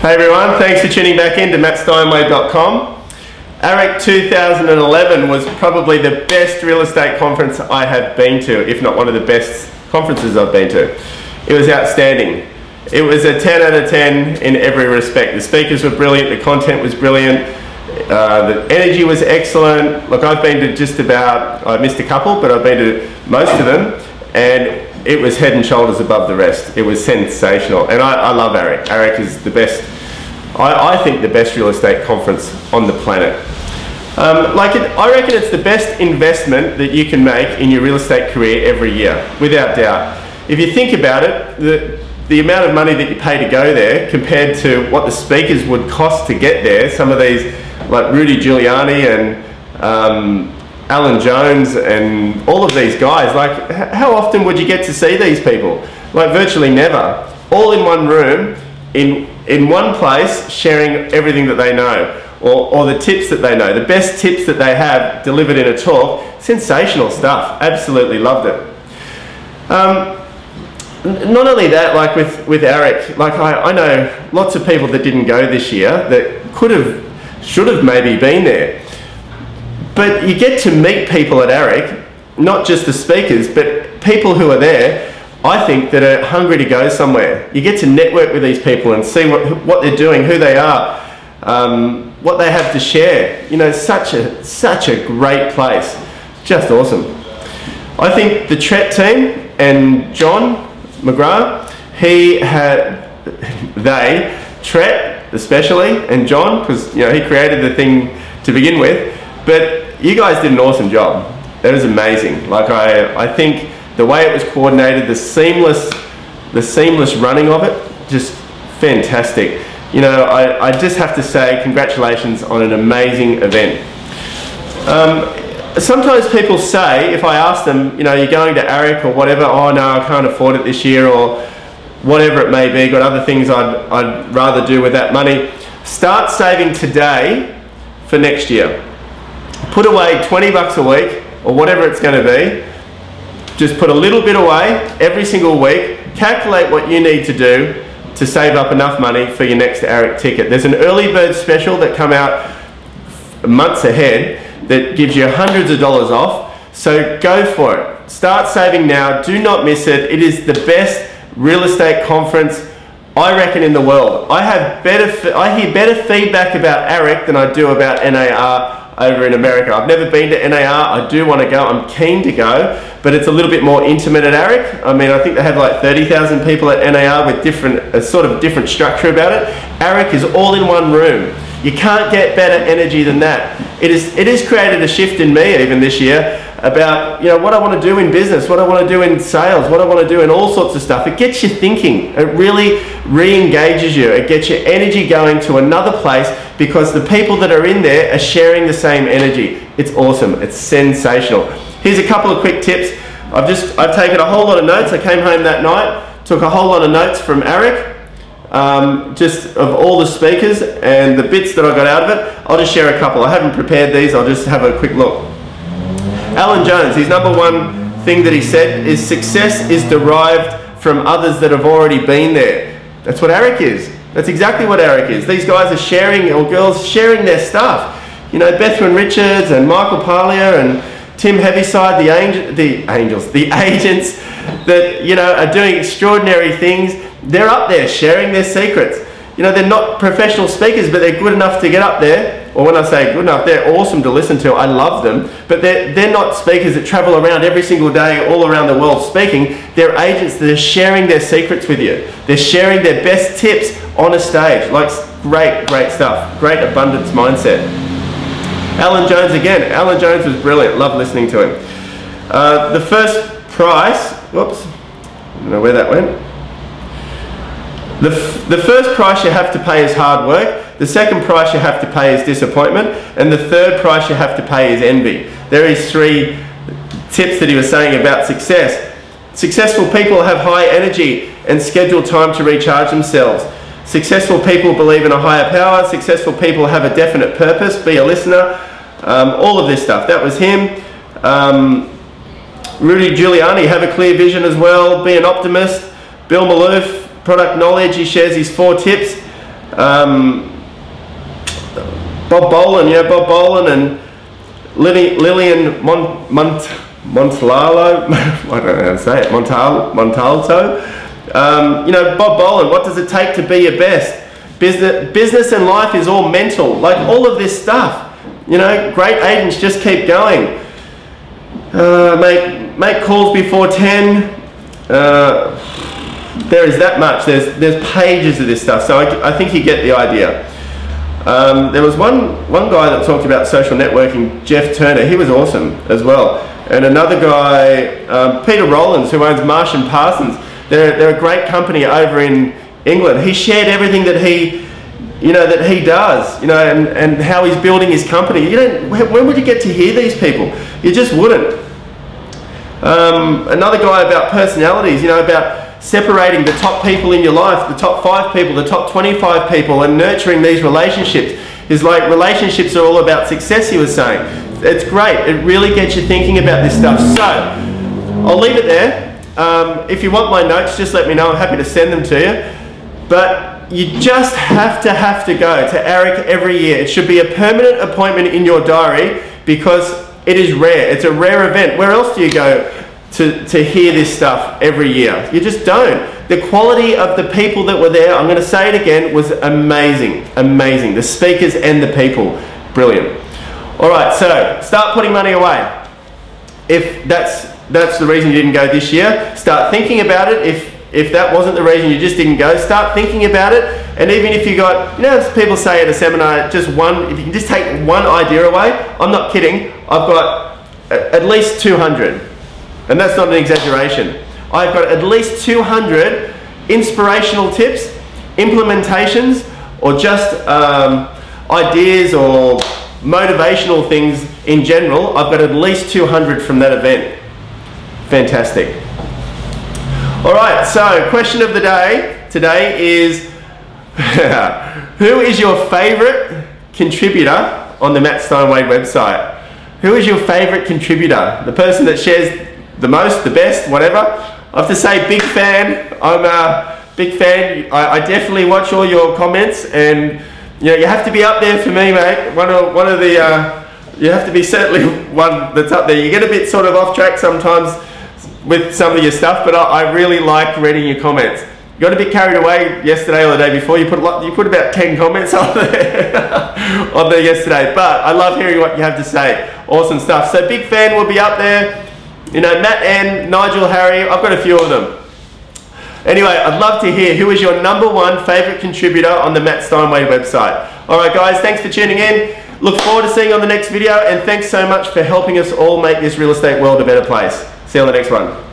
Hey everyone, thanks for tuning back in to mattsteinway.com. Arec 2011 was probably the best real estate conference I have been to, if not one of the best conferences I've been to. It was outstanding. It was a 10 out of 10 in every respect. The speakers were brilliant, the content was brilliant, the energy was excellent. Look, I've been to just about, I missed a couple, but I've been to most of them, and it was head and shoulders above the rest. It was sensational, and I love Arec. Arec is the best, I think the best real estate conference on the planet. I reckon it's the best investment that you can make in your real estate career every year, without doubt. If you think about it, the amount of money that you pay to go there compared to what the speakers would cost to get there, some of these like Rudy Giuliani and Alan Jones and all of these guys, like how often would you get to see these people? Like virtually never. All in one room, in one place, sharing everything that they know, or the tips that they know, the best tips that they have delivered in a talk. Sensational stuff. Absolutely loved it. Not only that, like with Arec, like I know lots of people that didn't go this year that could have, should have maybe been there. But you get to meet people at Arec, not just the speakers, but people who are there, I think, that are hungry to go somewhere. You get to network with these people and see what they're doing, who they are, what they have to share. You know, such a great place. Just awesome. I think the Tret team and John McGrath, Tret especially, and John, because you know he created the thing to begin with, but you guys did an awesome job. That was amazing. Like I think the way it was coordinated, the seamless running of it, just fantastic. You know, I just have to say congratulations on an amazing event. Sometimes people say, if I ask them, you know, you're going to Arec or whatever, oh no, I can't afford it this year, or whatever it may be, got other things I'd rather do with that money. Start saving today for next year. Put away 20 bucks a week, or whatever it's going to be. Just put a little bit away every single week. Calculate what you need to do to save up enough money for your next Arec ticket. There's an early bird special that come out months ahead that gives you hundreds of dollars off. So go for it. Start saving now. Do not miss it. It is the best real estate conference, I reckon, in the world. I hear better feedback about Arec than I do about NAR over in America. I've never been to NAR. I do want to go. I'm keen to go, but it's a little bit more intimate at Arec. I mean, I think they have like 30,000 people at NAR with a sort of different structure about it. Arec is all in one room. You can't get better energy than that. It has created a shift in me even this year about, you know, what I want to do in business, what I want to do in sales, what I want to do in all sorts of stuff. It gets you thinking. It really re-engages you. It gets your energy going to another place because the people that are in there are sharing the same energy. It's awesome. It's sensational. Here's a couple of quick tips. I've taken a whole lot of notes. I came home that night, took a whole lot of notes from Arec, just of all the speakers and the bits that I got out of it. I'll just share a couple. I haven't prepared these. I'll just have a quick look. Alan Jones, his number one thing that he said is success is derived from others that have already been there. That's what Arec is. That's exactly what Arec is. These guys are sharing, or girls sharing their stuff. You know, Bethwyn Richards and Michael Parlier and Tim Heaviside, the agents that, you know, are doing extraordinary things. They're up there sharing their secrets. You know, they're not professional speakers, but they're good enough to get up there. Or when I say good enough, they're awesome to listen to. I love them. But they're not speakers that travel around every single day all around the world speaking. They're agents that are sharing their secrets with you. They're sharing their best tips on a stage. Like, great stuff. Great abundance mindset. Alan Jones again. Alan Jones was brilliant. Love listening to him. The first price, whoops, I don't know where that went. The first price you have to pay is hard work. The second price you have to pay is disappointment. And the third price you have to pay is envy. There is 3 tips that he was saying about success. Successful people have high energy and schedule time to recharge themselves. Successful people believe in a higher power. Successful people have a definite purpose. Be a listener. All of this stuff. That was him. Rudy Giuliani, have a clear vision as well. Be an optimist. Bill Maloof, product knowledge. He shares his 4 tips. Bob Boland, you know, Bob Boland and Lillian Montalto, I don't know how to say it, Montalto. You know, Bob Boland, what does it take to be your best? Business and life is all mental, like all of this stuff. You know, great agents just keep going. Make calls before 10. There is that much. There's pages of this stuff. So I think you get the idea. There was one guy that talked about social networking, Jeff Turner. He was awesome as well. And another guy, Peter Rollins, who owns Marsh and Parsons. They're a great company over in England. He shared everything that he does, you know, and how he's building his company. You don't. When would you get to hear these people? You just wouldn't. Another guy about personalities, you know, about separating the top people in your life, the top 5 people, the top 25 people, and nurturing these relationships. Is like relationships are all about success, he was saying. It's great. It really gets you thinking about this stuff. So I'll leave it there. If you want my notes, just let me know. I'm happy to send them to you. But you just have to go to Arec every year. It should be a permanent appointment in your diary because it is rare. It's a rare event. Where else do you go to hear this stuff every year? You just don't. The quality of the people that were there, I'm going to say it again, was amazing. Amazing. The speakers and the people, brilliant. All right, so start putting money away. If that's the reason you didn't go this year, start thinking about it. If that wasn't the reason you just didn't go, start thinking about it. And even if you got, you know, as people say at a seminar, just one, if you can just take one idea away, I'm not kidding, I've got at least 200. And that's not an exaggeration. I've got at least 200 inspirational tips, implementations, or just ideas or motivational things in general. I've got at least 200 from that event. Fantastic. All right, so question of the day today is, who is your favorite contributor on the Matt Steinway website? Who is your favorite contributor? The person that shares the most, the best, whatever? I have to say, big fan. I'm a big fan. I definitely watch all your comments, and you know, you have to be up there for me, mate. One of the you have to be certainly one that's up there. You get a bit sort of off track sometimes with some of your stuff, but I really like reading your comments. You got a bit carried away yesterday or the day before. You put about 10 comments on there on there yesterday, but I love hearing what you have to say. Awesome stuff. So big fan will be up there. You know, Matt and Nigel, Harry, I've got a few of them. Anyway, I'd love to hear who is your #1 favorite contributor on the Matt Steinway website. All right, guys, thanks for tuning in. Look forward to seeing you on the next video, and thanks so much for helping us all make this real estate world a better place. See you on the next one.